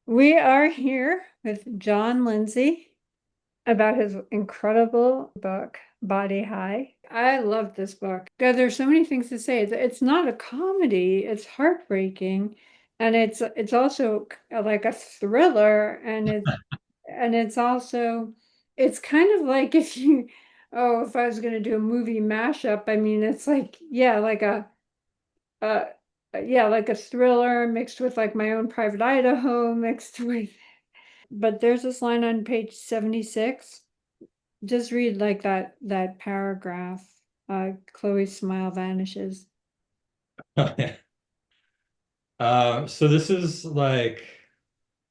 We are here with Jon Lindsey about his incredible book, Body High. I love this book. God, there's so many things to say. It's not a comedy, it's heartbreaking, and it's also like a thriller, and it's also it's kind of like if you if I was going to do a movie mashup, I mean it's like uh like a thriller mixed with like My Own Private Idaho mixed with but there's this line on page 76. Just read like that paragraph. Chloe's smile vanishes. Yeah. So this is like,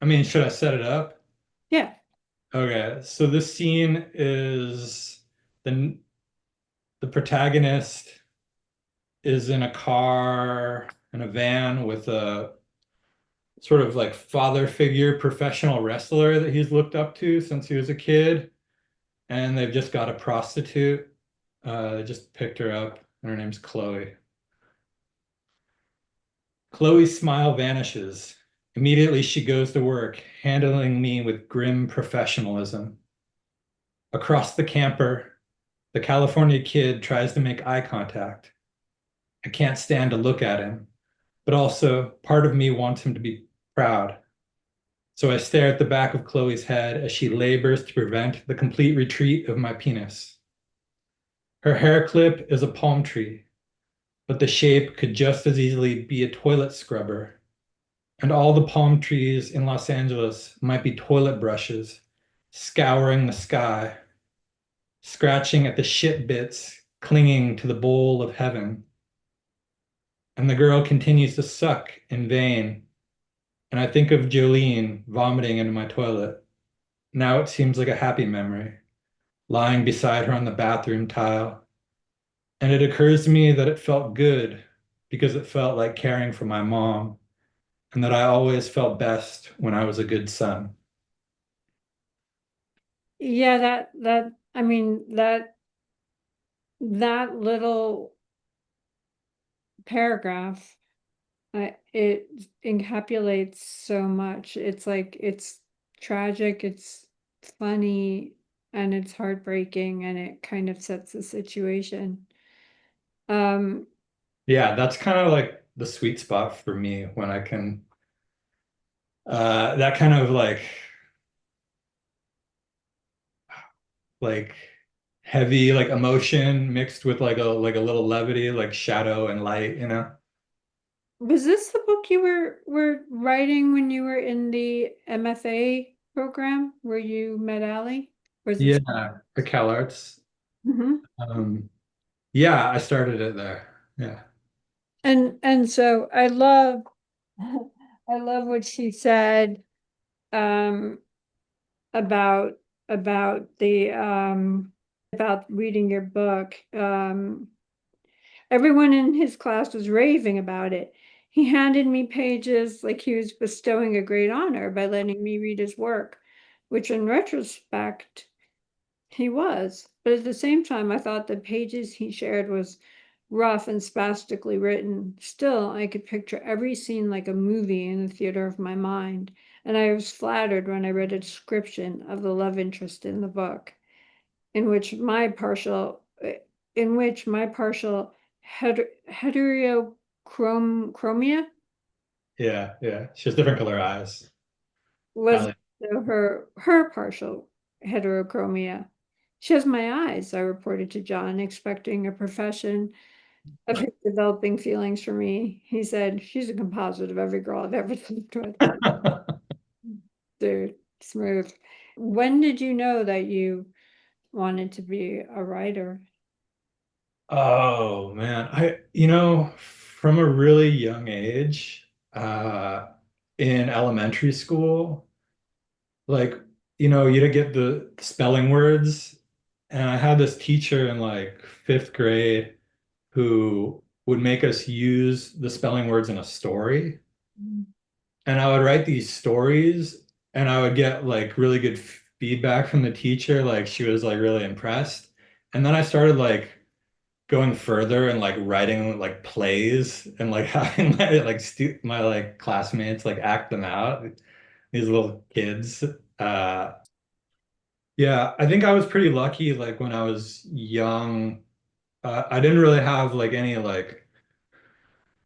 I mean, should I set it up? Yeah. Okay, so this scene is the the protagonist is in a car in a van with a sort of like father figure professional wrestler that he's looked up to since he was a kid, and they've just got a prostitute. They just picked her up, and her name's Chloe. Chloe's smile vanishes. Immediately, she goes to work, handling me with grim professionalism. Across the camper, the California kid tries to make eye contact. I can't stand to look at him, but also part of me wants him to be proud. So I stare at the back of Chloe's head as she labors to prevent the complete retreat of my penis. Her hair clip is a palm tree, but the shape could just as easily be a toilet scrubber. And all the palm trees in Los Angeles might be toilet brushes, scouring the sky, scratching at the shit bits clinging to the bowl of heaven. And the girl continues to suck in vain. And I think of Jolene vomiting into my toilet. Now it seems like a happy memory, lying beside her on the bathroom tile. And it occurs to me that it felt good because it felt like caring for my mom, and that I always felt best when I was a good son. Yeah, that I mean that little paragraph it encapsulates so much. It's like it's tragic, it's funny, and it's heartbreaking, and it kind of sets the situation. Um, Yeah, that's kind of like the sweet spot for me when I can that kind of like heavy like emotion mixed with like a little levity, like shadow and light, you know? was this the book you were writing when you were in the MFA program where you met Allie? Or is it? Yeah, the CalArts. Mhm. Um, yeah, I started it there. Yeah. And so I love I love what she said um about about reading your book. Everyone in his class was raving about it. He handed me pages like he was bestowing a great honor by letting me read his work, which in retrospect he was. But at the same time, I thought the pages he shared was rough and spastically written. Still, I could picture every scene like a movie in the theater of my mind, and I was flattered when I read a description of the love interest in the book, in which my partial in which my partial heterochromia Yeah, yeah. She has different color eyes. was Allie. her partial heterochromia. She has my eyes, I reported to John, expecting a profession of his developing feelings for me. He said, she's a composite of every girl I've ever slept with. Dude, smooth. When did you know that you wanted to be a writer? Oh man, from a really young age, in elementary school, like, you'd get the spelling words, and I had this teacher in like fifth grade who would make us use the spelling words in a story. And I would write these stories, and I would get like really good feedback from the teacher. Like she was like really impressed. And then I started like going further and like writing like plays and like having my like classmates like act them out. these little kids. Uh, yeah, I think I was pretty lucky. Like when I was young, I didn't really have like any like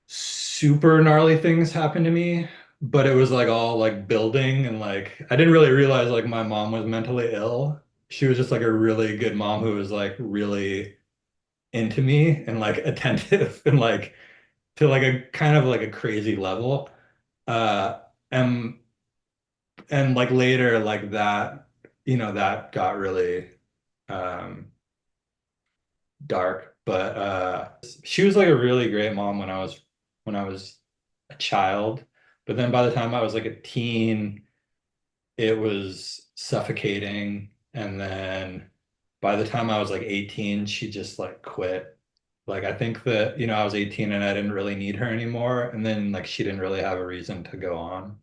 super gnarly things happen to me, but it was like all like building and like I didn't really realize like my mom was mentally ill. She was just like a really good mom who was like really into me and like attentive and like to like a kind of like a crazy level. Uh and and like later like that, that got really um dark, but she was like a really great mom when I was a child. But then by the time I was like a teen, it was suffocating. And then by the time I was like 18, she just like quit. Like I think that, I was 18 and I didn't really need her anymore. And then like she didn't really have a reason to go on.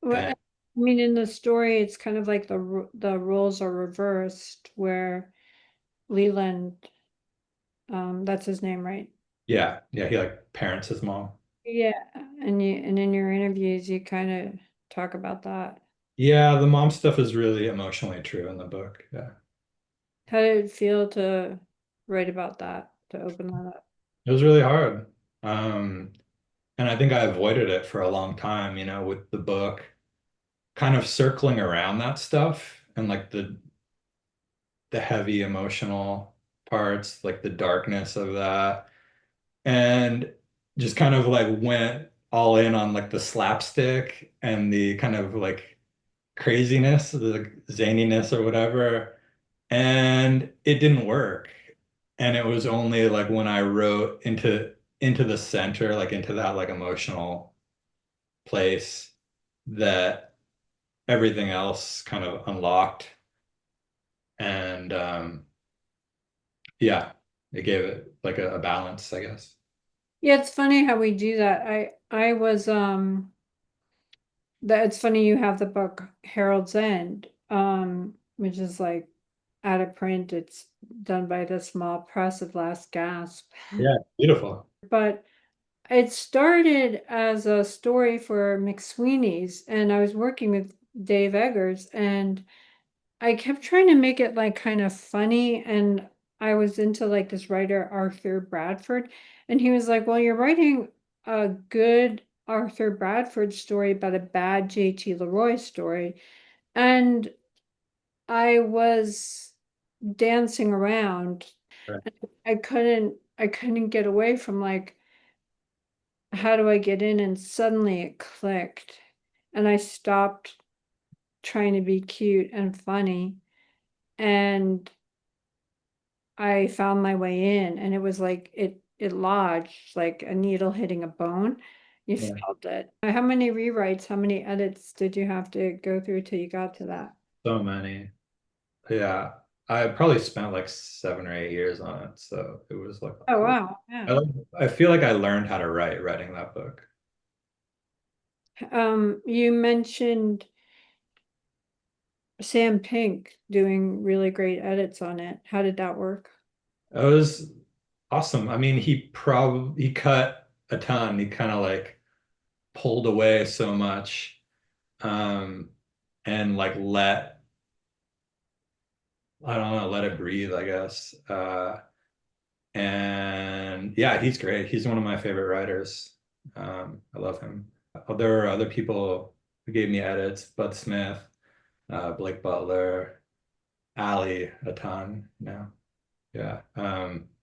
Well, And I mean, in the story, it's kind of like the roles are reversed, where Leland, that's his name, right? yeah, yeah, he like parents his mom. Yeah, and in your interviews, you kind of talk about that. Yeah, the mom stuff is really emotionally true in the book. Yeah. How did it feel to write about that, to open that up? It was really hard. And I think I avoided it for a long time, with the book kind of circling around that stuff and like the heavy emotional parts, like the darkness of that. And just kind of like went all in on like the slapstick and the kind of like craziness, the zaniness or whatever. And it didn't work. And it was only like when I wrote into the center, like into that like emotional place that everything else kind of unlocked. And yeah, it gave it like a balance, I guess. Yeah, it's funny how we do that. I was that it's funny you have the book Harold's End, which is like out of print. It's done by the small press of Last Gasp. Yeah, beautiful. But it started as a story for McSweeney's, and I was working with Dave Eggers, and I kept trying to make it like kind of funny. And I was into like this writer, Arthur Bradford, and he was like, well, you're writing a good Arthur Bradford story about a bad JT Leroy story. And I was dancing around. Right. I couldn't get away from like, how do I get in? And suddenly it clicked. And I stopped trying to be cute and funny. And I found my way in, and it was like it lodged like a needle hitting a bone. You Yeah, felt it. How many rewrites, how many edits did you have to go through till you got to that? so many. Yeah, I probably spent like 7 or 8 years on it, so it was like Oh I, wow. Yeah. like- I feel like I learned how to write writing that book. You mentioned Sam Pink doing really great edits on it. How did that work? It was awesome. I mean, he cut a ton. He kind of like pulled away so much, um, and like I don't know, let it breathe, I guess. And yeah, he's great. He's one of my favorite writers. I love him. There are other people who gave me edits, Bud Smith, Blake Butler, Ali a ton. Yeah.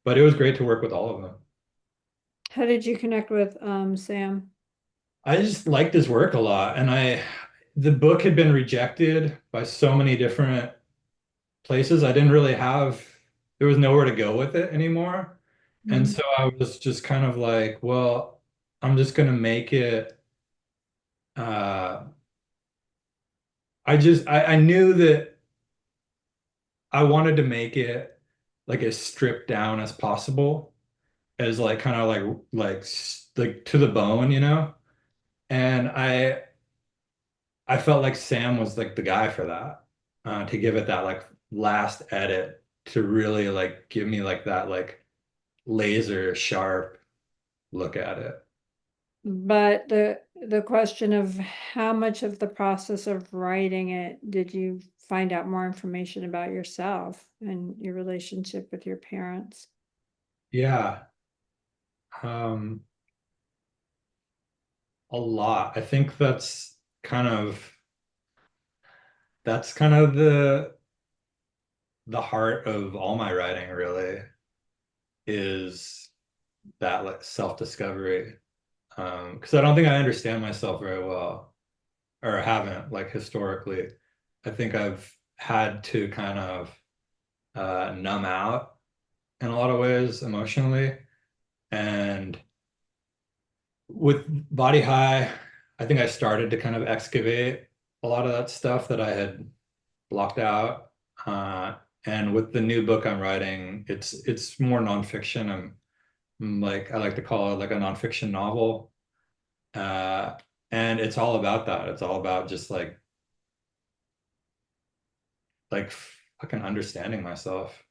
But it was great to work with all of them. How did you connect with Sam? I just liked his work a lot, and the book had been rejected by so many different places. I didn't really have, there was nowhere to go with it anymore. And Mhm. so I was just kind of like, well, I'm just gonna make it. Uh, I knew that I wanted to make it like as stripped down as possible, as like kind of like to the bone. And I felt like Sam was like the guy for that, to give it that like last edit to really like give me like that like laser sharp look at it. But the question of how much of the process of writing it did you find out more information about yourself and your relationship with your parents? Yeah, um, a lot. I think that's kind of the heart of all my writing, really, is that like self-discovery. Because I don't think I understand myself very well, or haven't like historically. I think I've had to kind of numb out in a lot of ways emotionally. And with Body High, I think I started to kind of excavate a lot of that stuff that I had blocked out. Uh, and with the new book I'm writing, it's more nonfiction. I'm like I like to call it like a nonfiction novel. Uh, and it's all about that. It's all about just like fucking understanding myself.